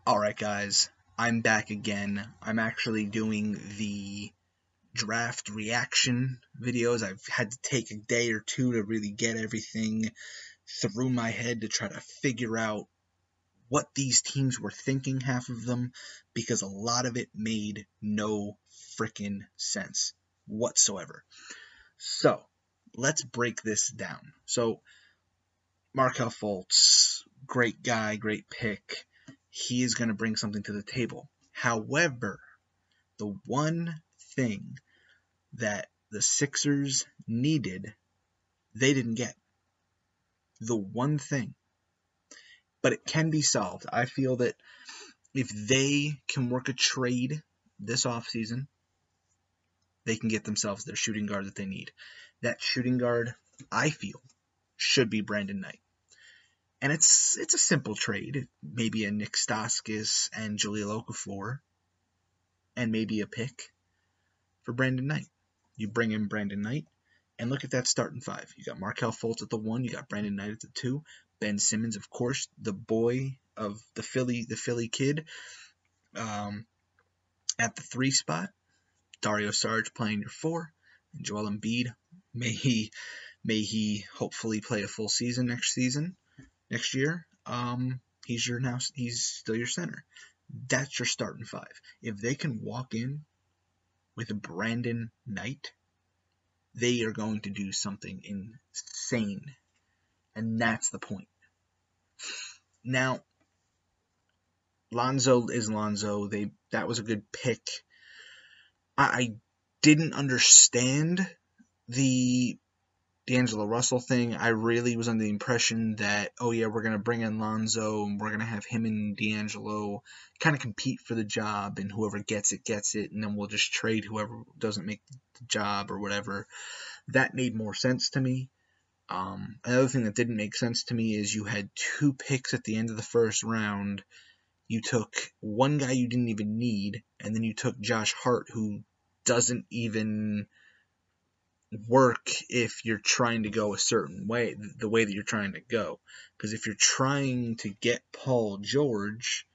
Alright guys, I'm back again. I'm actually doing the draft reaction videos. I've had to take a day or two to really get everything through my head to try to figure out what these teams were thinking, half of them, because a lot of it made no frickin' sense whatsoever. So, let's break this down. So, Markelle Fultz, great guy, great pick. He is going to bring something to the table. However, the one thing that the Sixers needed, they didn't get. The one thing. But it can be solved. I feel that if they can work a trade this offseason, they can get themselves their shooting guard that they need. That shooting guard, I feel, should be Brandon Knight. And it's a simple trade. Maybe a Nick Stauskas and Jahlil Okafor, and maybe a pick for Brandon Knight. You bring in Brandon Knight, and look at that starting five. You got Markelle Fultz at the 1, you got Brandon Knight at the 2, Ben Simmons, of course, the boy of the Philly kid, at the 3 spot. Dario Saric playing your 4, and Joel Embiid. May he hopefully play a full season next year. He's still your center. That's your starting 5. If they can walk in with Brandon Knight, they are going to do something insane. And that's the point. Now, Lonzo is Lonzo. That was a good pick. I didn't understand the D'Angelo Russell thing. I really was under the impression that, oh yeah, we're going to bring in Lonzo and we're going to have him and D'Angelo kind of compete for the job, and whoever gets it, and then we'll just trade whoever doesn't make the job or whatever. That made more sense to me. Another thing that didn't make sense to me is you had 2 picks at the end of the first round. You took one guy you didn't even need, and then you took Josh Hart, who doesn't even work if you're trying to go a certain way, the way that you're trying to go. Because if you're trying to get Paul George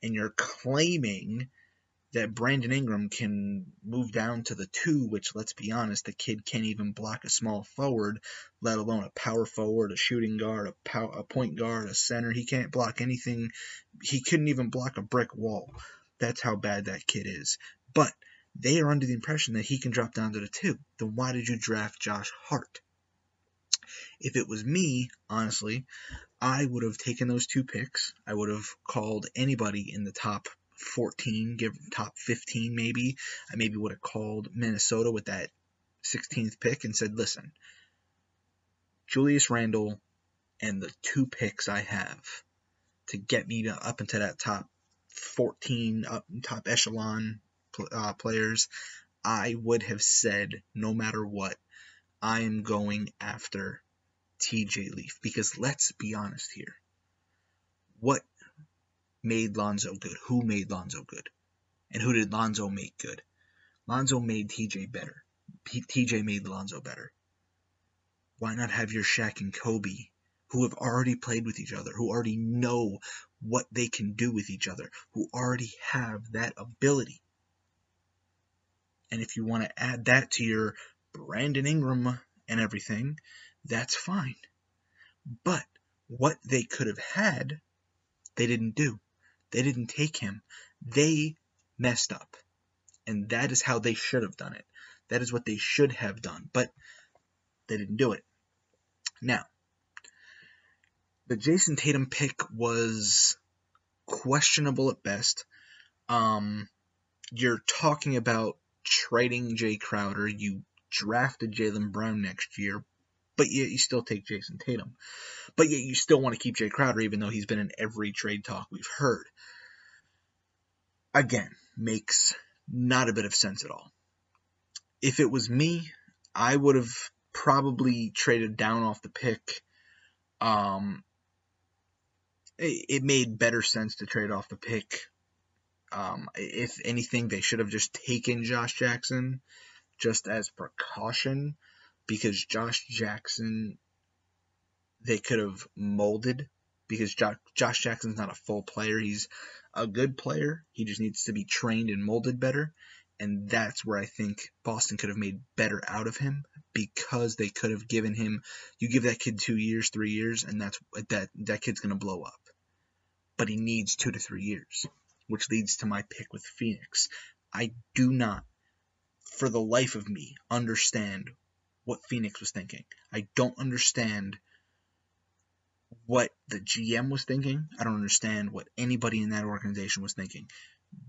and you're claiming that Brandon Ingram can move down to the 2, which, let's be honest, the kid can't even block a small forward, let alone a power forward, a shooting guard, a point guard, a center. He can't block anything. He couldn't even block a brick wall. That's how bad that kid is. But they are under the impression that he can drop down to the 2. Then why did you draft Josh Hart? If it was me, honestly, I would have taken those 2 picks. I would have called anybody in the top 14, give top 15 maybe. I maybe would have called Minnesota with that 16th pick and said, listen, Julius Randle and the 2 picks I have to get me up into that top 14, top echelon players, I would have said, no matter what, I am going after TJ Leaf. Because let's be honest here. What made Lonzo good? Who made Lonzo good? And who did Lonzo make good? Lonzo made TJ better. TJ made Lonzo better. Why not have your Shaq and Kobe, who have already played with each other, who already know what they can do with each other, who already have that ability? And if you want to add that to your Brandon Ingram and everything, that's fine. But what they could have had, they didn't do. They didn't take him. They messed up. And that is how they should have done it. That is what they should have done. But they didn't do it. Now, the Jason Tatum pick was questionable at best. You're talking about trading Jay Crowder. You drafted Jaylen Brown next year, but yet you still take Jason Tatum. But yet you still want to keep Jay Crowder, even though he's been in every trade talk we've heard. Again, makes not a bit of sense at all. If it was me, I would have probably traded down off the pick. It made better sense to trade off the pick. If anything, they should have just taken Josh Jackson just as precaution, because Josh Jackson, they could have molded because Josh Jackson's not a full player. He's a good player. He just needs to be trained and molded better. And that's where I think Boston could have made better out of him, because they could have given him, you give that kid 2 years, 3 years, and that kid's going to blow up. But he needs 2 to 3 years, which leads to my pick with Phoenix. I do not, for the life of me, understand what Phoenix was thinking. I don't understand what the GM was thinking. I don't understand what anybody in that organization was thinking.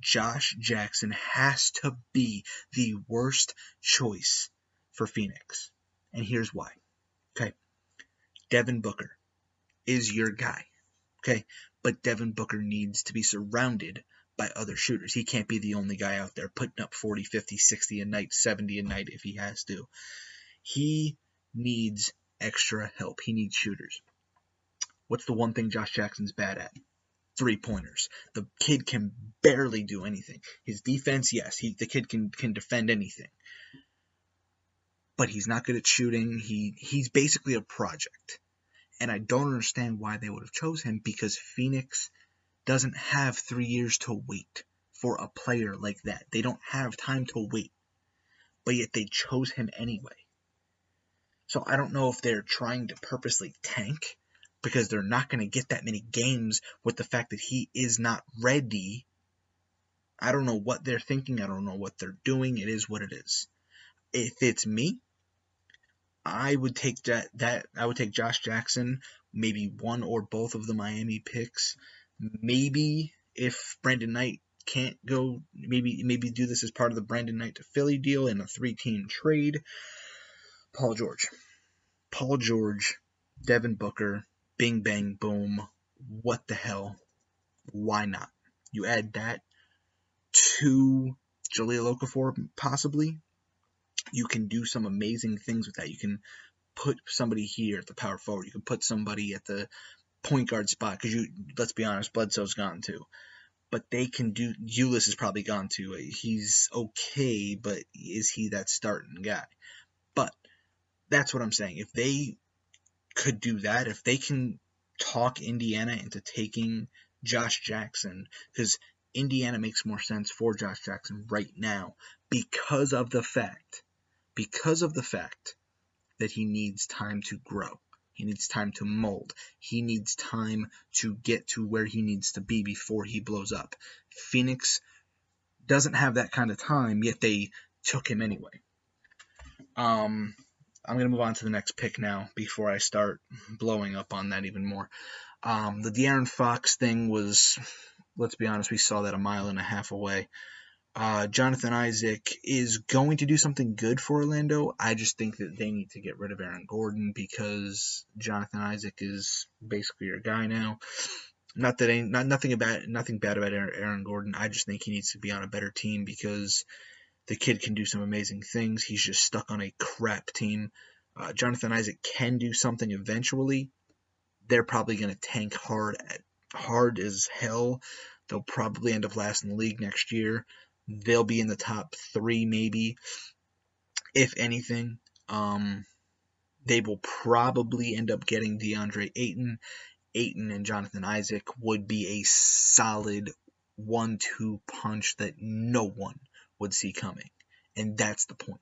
Josh Jackson has to be the worst choice for Phoenix. And here's why. Okay. Devin Booker is your guy. Okay. But Devin Booker needs to be surrounded by other shooters. He can't be the only guy out there putting up 40, 50, 60 a night, 70 a night if he has to. He needs extra help. He needs shooters. What's the one thing Josh Jackson's bad at? 3-pointers. The kid can barely do anything. His defense, yes, the kid can defend anything. But he's not good at shooting. He's basically a project. And I don't understand why they would have chose him, because Phoenix doesn't have 3 years to wait for a player like that. They don't have time to wait. But yet they chose him anyway. So I don't know if they're trying to purposely tank, because they're not going to get that many games with the fact that he is not ready. I don't know what they're thinking. I don't know what they're doing. It is what it is. If it's me, I would take I would take Josh Jackson, maybe one or both of the Miami picks. Maybe if Brandon Knight can't go, maybe do this as part of the Brandon Knight to Philly deal in a 3-team trade. Paul George, Devin Booker, bing, bang, boom. What the hell? Why not? You add that to Jahlil Okafor, possibly. You can do some amazing things with that. You can put somebody here at the power forward. You can put somebody at the point guard spot, because let's be honest, Bledsoe's gone too. But they can do, Ulis is probably gone too. He's okay, but is he that starting guy? But that's what I'm saying. If they could do that, if they can talk Indiana into taking Josh Jackson, because Indiana makes more sense for Josh Jackson right now because of the fact that he needs time to grow. He needs time to mold. He needs time to get to where he needs to be before he blows up. Phoenix doesn't have that kind of time, yet they took him anyway. I'm going to move on to the next pick now before I start blowing up on that even more. The De'Aaron Fox thing was, let's be honest, we saw that a mile and a half away. Jonathan Isaac is going to do something good for Orlando. I just think that they need to get rid of Aaron Gordon, because Jonathan Isaac is basically your guy now. Nothing bad about Aaron Gordon. I just think he needs to be on a better team, because the kid can do some amazing things. He's just stuck on a crap team. Jonathan Isaac can do something eventually. They're probably going to tank hard as hell. They'll probably end up last in the league next year. They'll be in the top 3 maybe, if anything. They will probably end up getting DeAndre Ayton. Ayton and Jonathan Isaac would be a solid 1-2 punch that no one would see coming, and that's the point.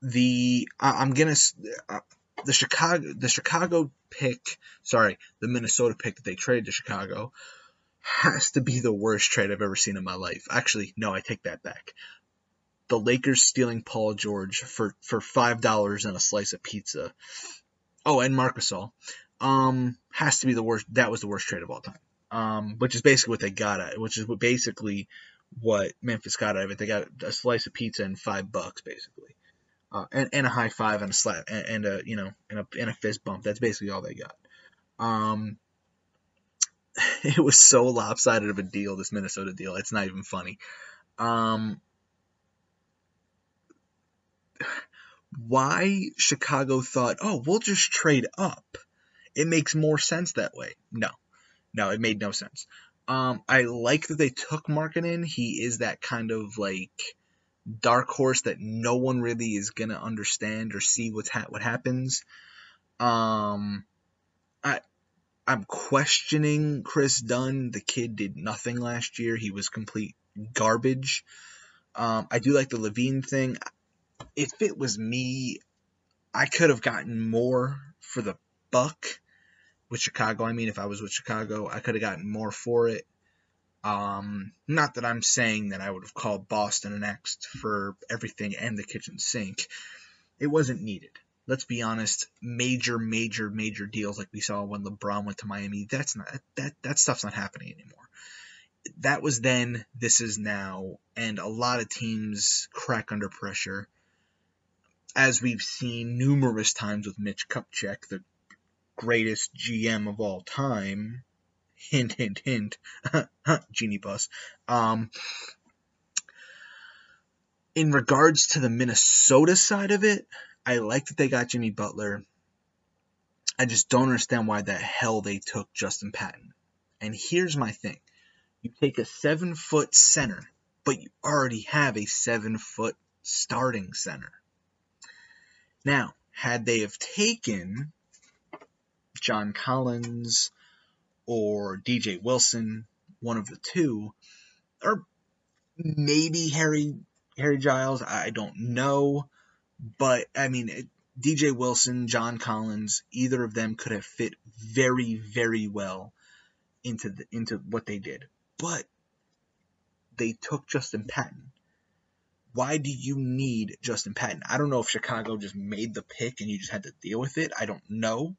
The Minnesota pick that they traded to Chicago has to be the worst trade I've ever seen in my life. Actually, no, I take that back. The Lakers stealing Paul George for $5 and a slice of pizza. Oh, and Marc Gasol. Has to be the worst. That was the worst trade of all time. Which is basically what they got at. Which is basically what Memphis got out of it. They got a slice of pizza and $5, basically. And a high five and a slap and a fist bump. That's basically all they got. It was so lopsided of a deal, this Minnesota deal. It's not even funny. Why Chicago thought, oh, we'll just trade up. It makes more sense that way. No, it made no sense. I like that they took Markkanen. He is that kind of like dark horse that no one really is gonna understand or see what happens. I'm questioning Chris Dunn. The kid did nothing last year. He was complete garbage. I do like the Levine thing. If it was me, I could have gotten more for the buck with Chicago. I mean, if I was with Chicago, I could have gotten more for it. Not that I'm saying that I would have called Boston next for everything and the kitchen sink. It wasn't needed. Let's be honest. Major deals like we saw when LeBron went to Miami. That stuff's not happening anymore. That was then. This is now, and a lot of teams crack under pressure, as we've seen numerous times with Mitch Kupchak, the greatest GM of all time. Hint, hint, hint. Genie bus. In regards to the Minnesota side of it, I like that they got Jimmy Butler. I just don't understand why the hell they took Justin Patton. And here's my thing. You take a 7-foot center, but you already have a 7-foot starting center. Now, had they have taken John Collins or DJ Wilson, one of the two, or maybe Harry Giles, I don't know. But, I mean, DJ Wilson, John Collins, either of them could have fit very, very well into what they did. But they took Justin Patton. Why do you need Justin Patton? I don't know if Chicago just made the pick and you just had to deal with it. I don't know.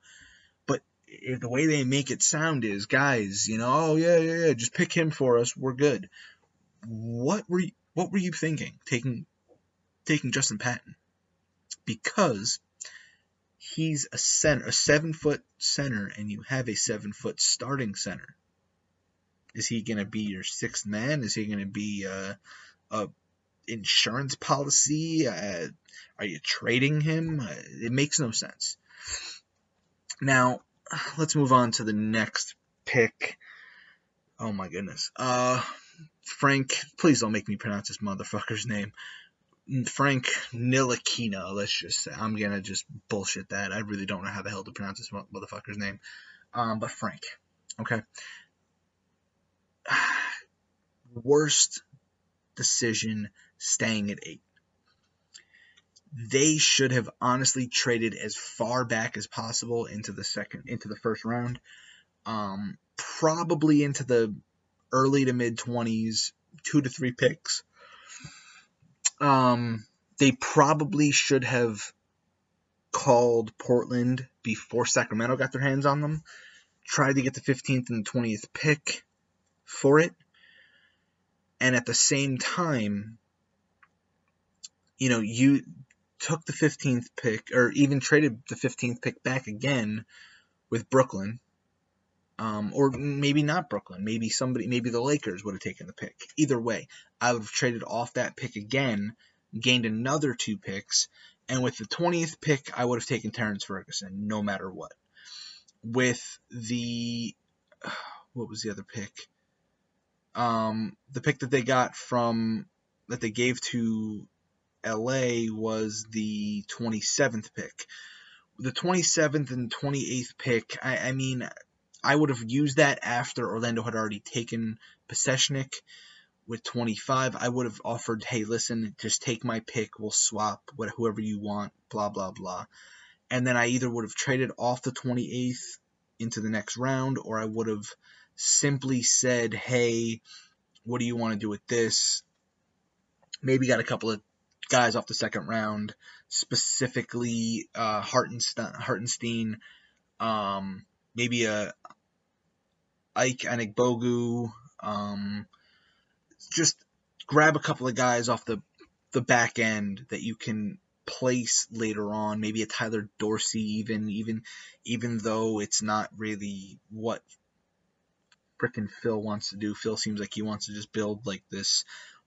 But if the way they make it sound is, guys, oh, yeah, just pick him for us. We're good. What were you thinking, taking Justin Patton? Because he's a 7-foot center, and you have a 7-foot starting center. Is he going to be your sixth man? Is he going to be a insurance policy? Are you trading him? It makes no sense. Now, let's move on to the next pick. Oh my goodness. Frank, please don't make me pronounce this motherfucker's name. Frank Ntilikina, let's just say. I'm going to just bullshit that. I really don't know how the hell to pronounce this motherfucker's name. But Frank, okay? Worst decision staying at 8. They should have honestly traded as far back as possible into the first round. Probably into the early to mid 20s, 2 to 3 picks. They probably should have called Portland before Sacramento got their hands on them. Tried to get the 15th and 20th pick for it. And at the same time, you took the 15th pick, or even traded the 15th pick back again with Brooklyn. Or maybe not Brooklyn. Maybe the Lakers would have taken the pick. Either way, I would have traded off that pick again, gained another 2 picks, and with the 20th pick, I would have taken Terrence Ferguson, no matter what. With what was the other pick? The pick that they got that they gave to LA was the 27th pick. The 27th and 28th pick, I mean, I would have used that after Orlando had already taken Pasechnik with 25. I would have offered, hey, listen, just take my pick. We'll swap whoever you want, blah, blah, blah. And then I either would have traded off the 28th into the next round, or I would have simply said, hey, what do you want to do with this? Maybe got a couple of guys off the second round, specifically Hartenstein, maybe a Ike Anigbogu, just grab a couple of guys off the back end that you can place later on, maybe a Tyler Dorsey even though it's not really what frickin' Phil wants to do. Phil seems like he wants to just build like this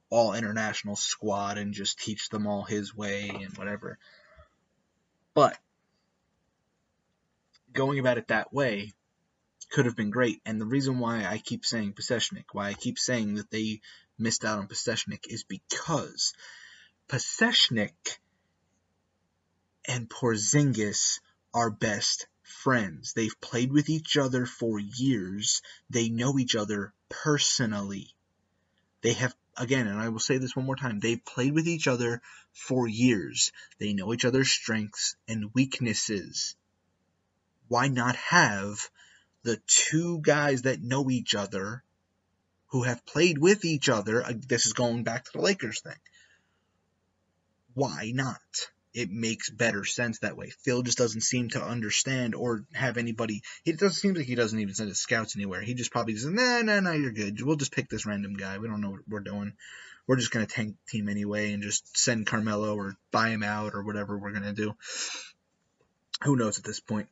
all-international squad and just teach them all his way and whatever. But going about it that way could have been great. And the reason why I keep saying Pasechnik, why I keep saying that they missed out on Pasechnik, is because Pasechnik and Porzingis are best friends. They've played with each other for years. They know each other personally. They have, again, and I will say this one more time, they've played with each other for years. They know each other's strengths and weaknesses. Why not have the two guys that know each other, who have played with each other? This is going back to the Lakers thing. Why not? It makes better sense that way. Phil just doesn't seem to understand or have anybody. It doesn't seem like he doesn't even send his scouts anywhere. He just probably says, nah, you're good. We'll just pick this random guy. We don't know what we're doing. We're just going to tank the team anyway and just send Carmelo or buy him out or whatever we're going to do. Who knows at this point.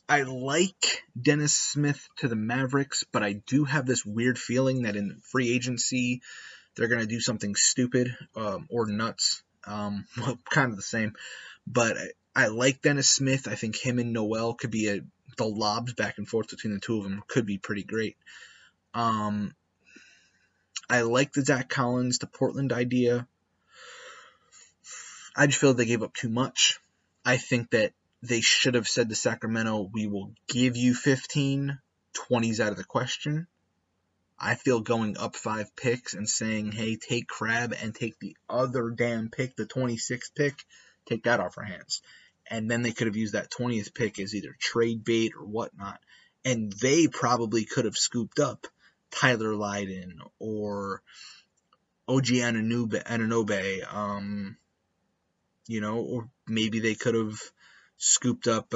I like Dennis Smith to the Mavericks, but I do have this weird feeling that in free agency they're going to do something stupid or nuts. Well, kind of the same. But I like Dennis Smith. I think him and Noel could be the lobs back and forth between the two of them could be pretty great. I like the Zach Collins to Portland idea. I just feel they gave up too much. I think that they should have said to Sacramento, we will give you 15, 20's out of the question. I feel going up 5 picks and saying, hey, take Crabbe and take the other damn pick, the 26th pick, take that off our hands. And then they could have used that 20th pick as either trade bait or whatnot. And they probably could have scooped up Tyler Lydon or OG Anunoby, or maybe they could have scooped up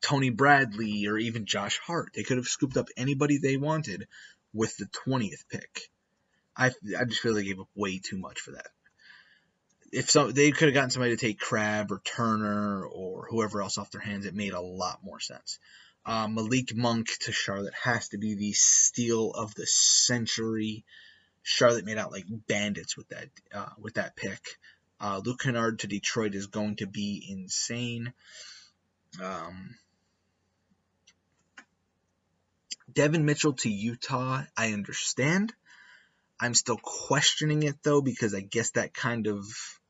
Tony Bradley or even Josh Hart. They could have scooped up anybody they wanted with the 20th pick. I just feel they gave up way too much for that. If they could have gotten somebody to take Crabbe or Turner or whoever else off their hands, it made a lot more sense. Malik Monk to Charlotte has to be the steal of the century. Charlotte made out like bandits with that pick. Luke Kennard to Detroit is going to be insane. Devin Mitchell to Utah, I understand. I'm still questioning it though, because I guess that kind of,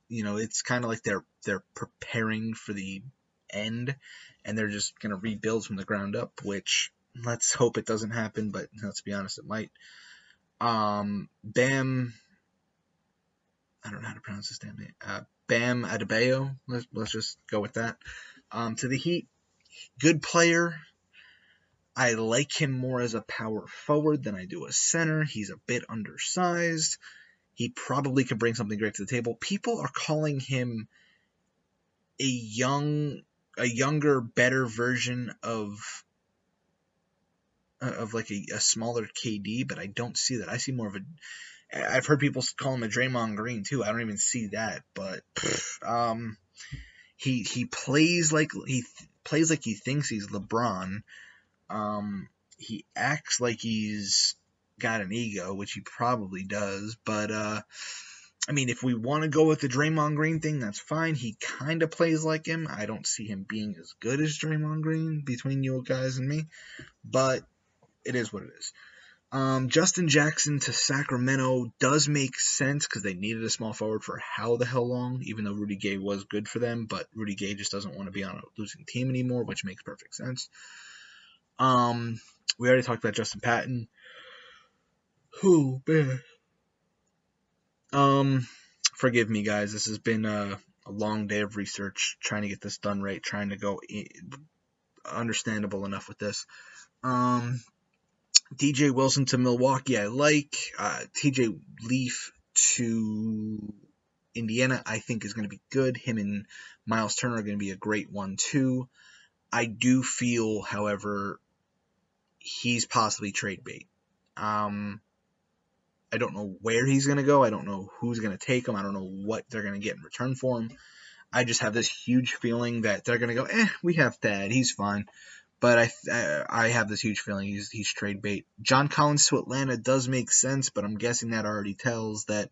it's kind of like they're preparing for the end and they're just going to rebuild from the ground up, which let's hope it doesn't happen, but let's be honest, it might. Bam, I don't know how to pronounce his damn name. Bam Adebayo, let's just go with that. To the Heat, good player. I like him more as a power forward than I do a center. He's a bit undersized. He probably could bring something great to the table. People are calling him a younger, better version of like a smaller KD, but I don't see that. I see more of I've heard people call him a Draymond Green too. I don't even see that, but he plays like he thinks he's LeBron. He acts like he's got an ego, which he probably does, but if we want to go with the Draymond Green thing, that's fine. He kind of plays like him. I don't see him being as good as Draymond Green between you guys and me, but it is what it is. Justin Jackson to Sacramento does make sense because they needed a small forward for how the hell long, even though Rudy Gay was good for them, but Rudy Gay just doesn't want to be on a losing team anymore, which makes perfect sense. We already talked about Justin Patton. Oh, man. Forgive me, guys. This has been a long day of research, trying to get this done right, trying to go understandable enough with this. DJ Wilson to Milwaukee, I like. TJ Leaf to Indiana, I think is going to be good. Him and Miles Turner are going to be a great one, too. I do feel, however, he's possibly trade bait. I don't know where he's going to go. I don't know who's going to take him. I don't know what they're going to get in return for him. I just have this huge feeling that they're going to go, we have Thad. He's fine. But I have this huge feeling he's trade bait. John Collins to Atlanta does make sense, but I'm guessing that already tells that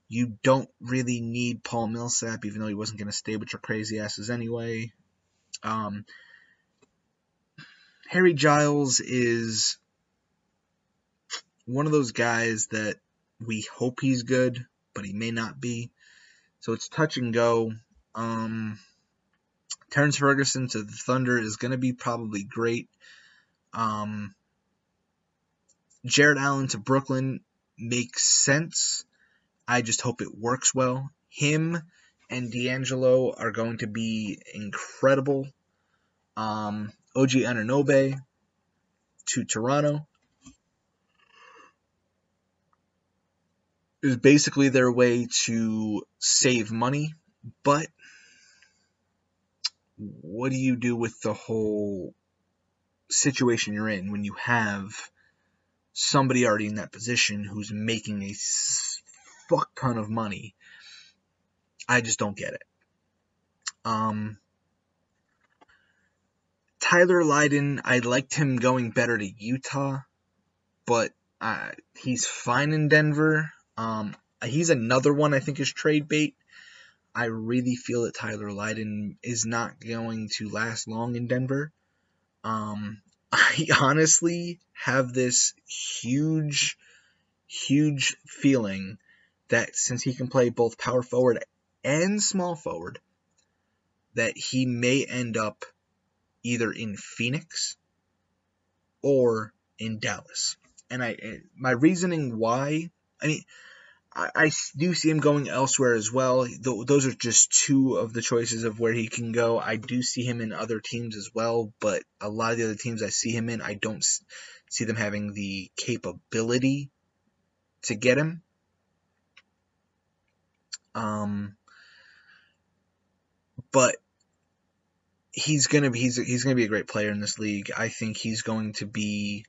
you don't really need Paul Millsap, even though he wasn't going to stay with your crazy asses anyway. Harry Giles is one of those guys that we hope he's good, but he may not be. So it's touch and go. Terrence Ferguson to the Thunder is going to be probably great. Jarrett Allen to Brooklyn makes sense. I just hope it works well. Him and D'Angelo are going to be incredible. OG Anunoby to Toronto is basically their way to save money, but what do you do with the whole situation you're in when you have somebody already in that position who's making a fuck ton of money? I just don't get it. Tyler Lydon, I liked him going better to Utah, but he's fine in Denver. He's another one I think is trade bait. I really feel that Tyler Lydon is not going to last long in Denver. I honestly have this huge feeling that since he can play both power forward and small forward, that he may end up either in Phoenix or in Dallas. And my reasoning why, I do see him going elsewhere as well. Those are just two of the choices of where he can go. I do see him in other teams as well, but a lot of the other teams I see him in, I don't see them having the capability to get him. But he's gonna be a great player in this league. I think he's going to be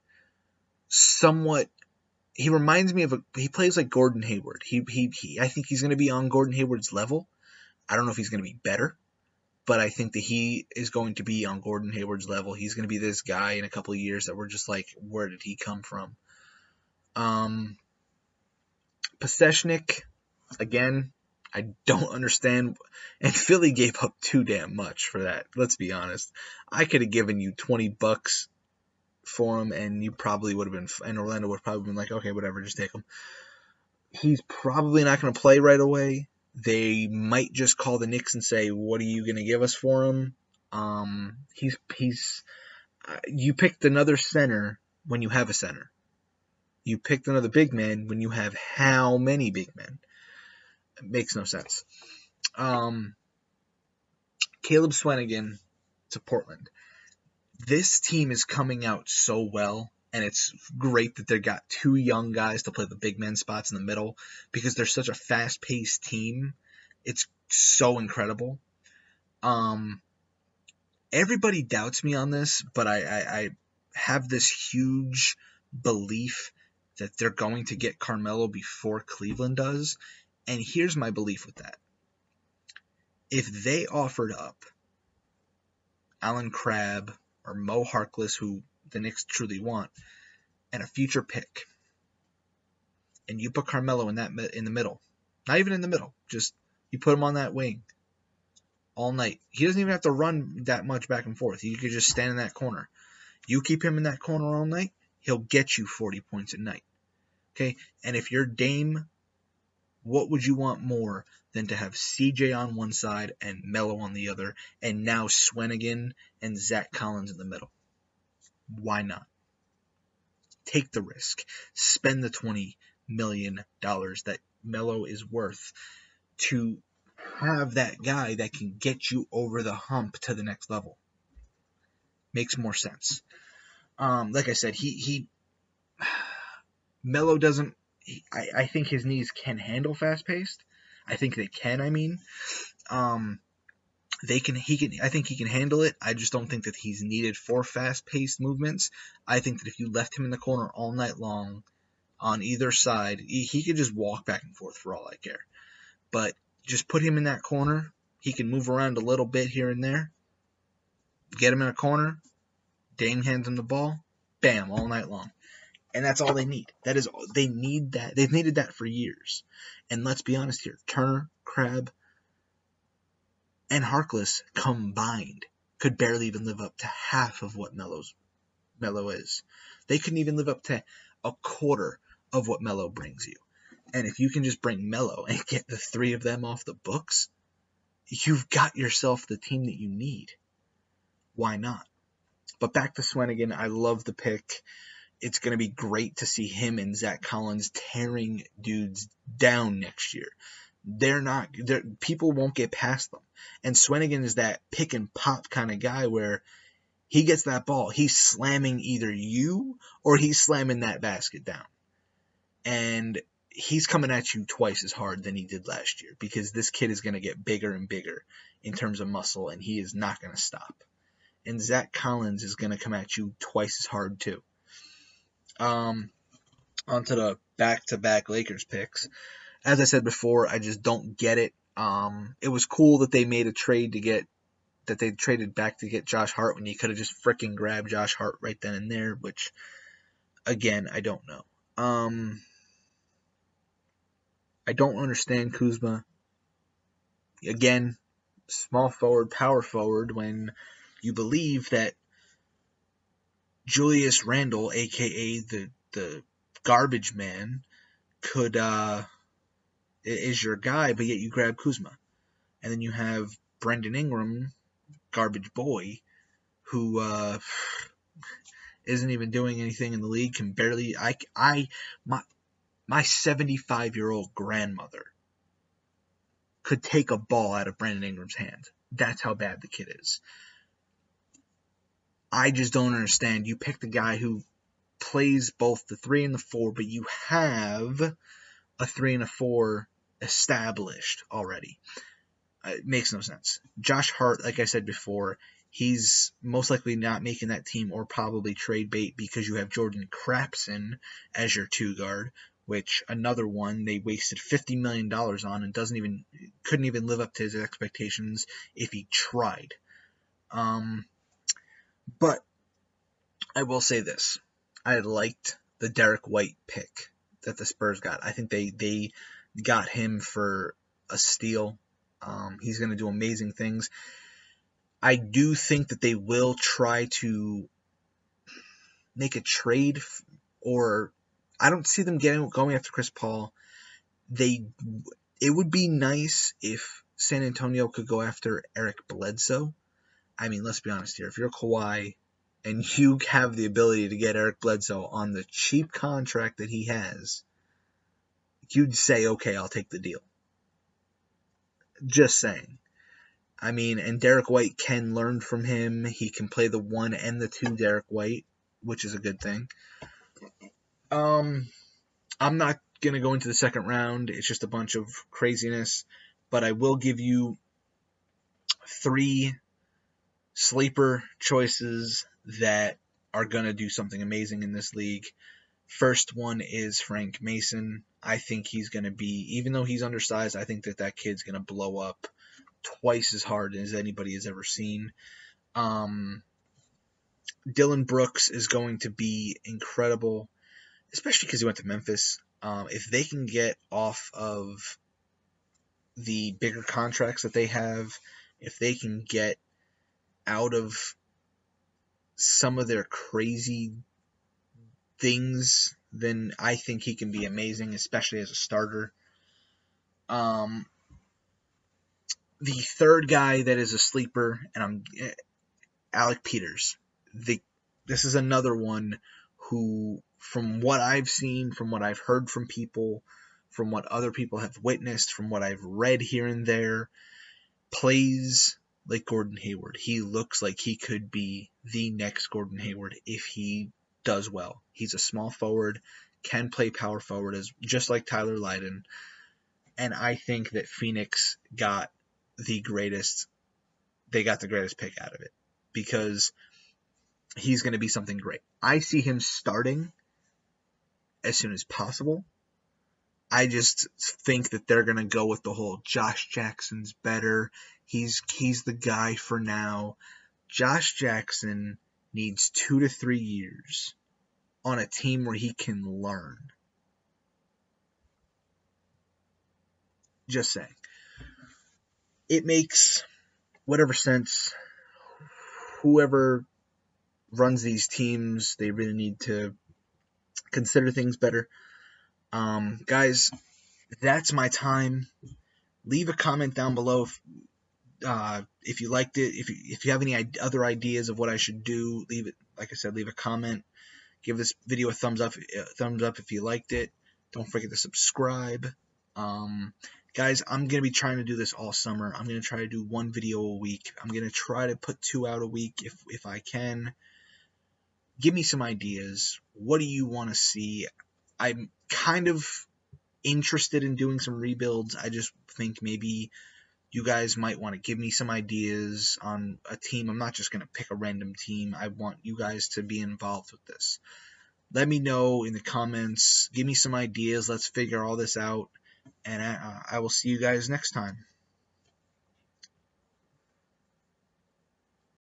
somewhat. He reminds me of he plays like Gordon Hayward. I think he's going to be on Gordon Hayward's level. I don't know if he's going to be better, but I think that he is going to be on Gordon Hayward's level. He's going to be this guy in a couple of years that we're just like, where did he come from? Pasechnik, again, I don't understand. And Philly gave up too damn much for that. Let's be honest. I could have given you $20 for him, and you probably would have been, and Orlando would have probably been like, okay, whatever, just take him. He's probably not going to play right away. They might just call the Knicks and say, what are you going to give us for him? You picked another center when you have a center. You picked another big man when you have how many big men? It makes no sense. Caleb Swanigan to Portland. This team is coming out so well, and it's great that they've got two young guys to play the big man spots in the middle because they're such a fast-paced team. It's so incredible. Everybody doubts me on this, but I have this huge belief that they're going to get Carmelo before Cleveland does, and here's my belief with that. If they offered up Allen Crabbe or Mo Harkless, who the Knicks truly want, and a future pick, and you put Carmelo in the middle, not even in the middle, just you put him on that wing all night. He doesn't even have to run that much back and forth. He could just stand in that corner. You keep him in that corner all night, he'll get you 40 points a night. Okay, and if you're Dame, what would you want more than to have CJ on one side and Melo on the other, and now Swanigan and Zach Collins in the middle? Why not? Take the risk. Spend the $20 million that Melo is worth to have that guy that can get you over the hump to the next level. Makes more sense. Like I said, Melo doesn't. I think his knees can handle fast paced. I think they can. They can. He can. I think he can handle it. I just don't think that he's needed for fast paced movements. I think that if you left him in the corner all night long, on either side, he could just walk back and forth for all I care. But just put him in that corner. He can move around a little bit here and there. Get him in a corner. Dame hands him the ball. Bam, all night long. And that's all they need. That is, they need that. They've needed that for years. And let's be honest here. Turner, Crabbe, and Harkless combined could barely even live up to half of what Melo is. They couldn't even live up to a quarter of what Melo brings you. And if you can just bring Melo and get the three of them off the books, you've got yourself the team that you need. Why not? But back to Swanigan, I love the pick. It's going to be great to see him and Zach Collins tearing dudes down next year. People won't get past them. And Swanigan is that pick and pop kind of guy where he gets that ball, he's slamming either you or he's slamming that basket down. And he's coming at you twice as hard than he did last year because this kid is going to get bigger and bigger in terms of muscle, and he is not going to stop. And Zach Collins is going to come at you twice as hard too. Onto the back-to-back Lakers picks. As I said before, I just don't get it. It was cool that they made a trade that they traded back to get Josh Hart when you could have just freaking grabbed Josh Hart right then and there, which, again, I don't know. I don't understand Kuzma. Again, small forward, power forward, when you believe that Julius Randle, a.k.a. the garbage man, is your guy, but yet you grab Kuzma. And then you have Brandon Ingram, garbage boy, who isn't even doing anything in the league, can barely... My 75-year-old grandmother could take a ball out of Brandon Ingram's hand. That's how bad the kid is. I just don't understand. You pick the guy who plays both the 3 and the 4, but you have a 3 and a 4 established already. It makes no sense. Josh Hart, like I said before, he's most likely not making that team or probably trade bait because you have Jordan Crapson as your 2 guard, which another one they wasted $50 million on and couldn't even live up to his expectations if he tried. But I will say this. I liked the Derek White pick that the Spurs got. I think they got him for a steal. He's going to do amazing things. I do think that they will try to make a trade, or I don't see them going after Chris Paul. It would be nice if San Antonio could go after Eric Bledsoe. I mean, let's be honest here. If you're Kawhi and you have the ability to get Eric Bledsoe on the cheap contract that he has, you'd say, okay, I'll take the deal. Just saying. I mean, and Derek White can learn from him. He can play the 1 and the 2 Derek White, which is a good thing. I'm not going to go into the second round. It's just a bunch of craziness. But I will give you 3 sleeper choices that are going to do something amazing in this league. First one is Frank Mason. I think he's going to be, even though he's undersized, I think that kid's going to blow up twice as hard as anybody has ever seen. Dylan Brooks is going to be incredible, especially because he went to Memphis. If they can get off of the bigger contracts that they have, if they can get out of some of their crazy things, then I think he can be amazing, especially as a starter. The third guy that is a sleeper, and Alec Peters. This is another one who, from what I've seen, from what I've heard from people, from what other people have witnessed, from what I've read here and there, plays like Gordon Hayward. He looks like he could be the next Gordon Hayward if he does well. He's a small forward, can play power forward, just like Tyler Lydon. And I think that Phoenix got the greatest pick out of it because he's going to be something great. I see him starting as soon as possible. I just think that they're going to go with the whole Josh Jackson's better. He's the guy for now. Josh Jackson needs 2 to 3 years on a team where he can learn. Just saying. It makes whatever sense. Whoever runs these teams, they really need to consider things better. Guys, that's my time. Leave a comment down below If you liked it, if you have any other ideas of what I should do, leave it. Like I said, leave a comment. Give this video a thumbs up if you liked it. Don't forget to subscribe. Guys, I'm going to be trying to do this all summer. I'm going to try to do 1 video a week. I'm going to try to put 2 out a week if I can. Give me some ideas. What do you want to see? I'm kind of interested in doing some rebuilds. I just think maybe you guys might want to give me some ideas on a team. I'm not just going to pick a random team. I want you guys to be involved with this. Let me know in the comments. Give me some ideas. Let's figure all this out. And I will see you guys next time.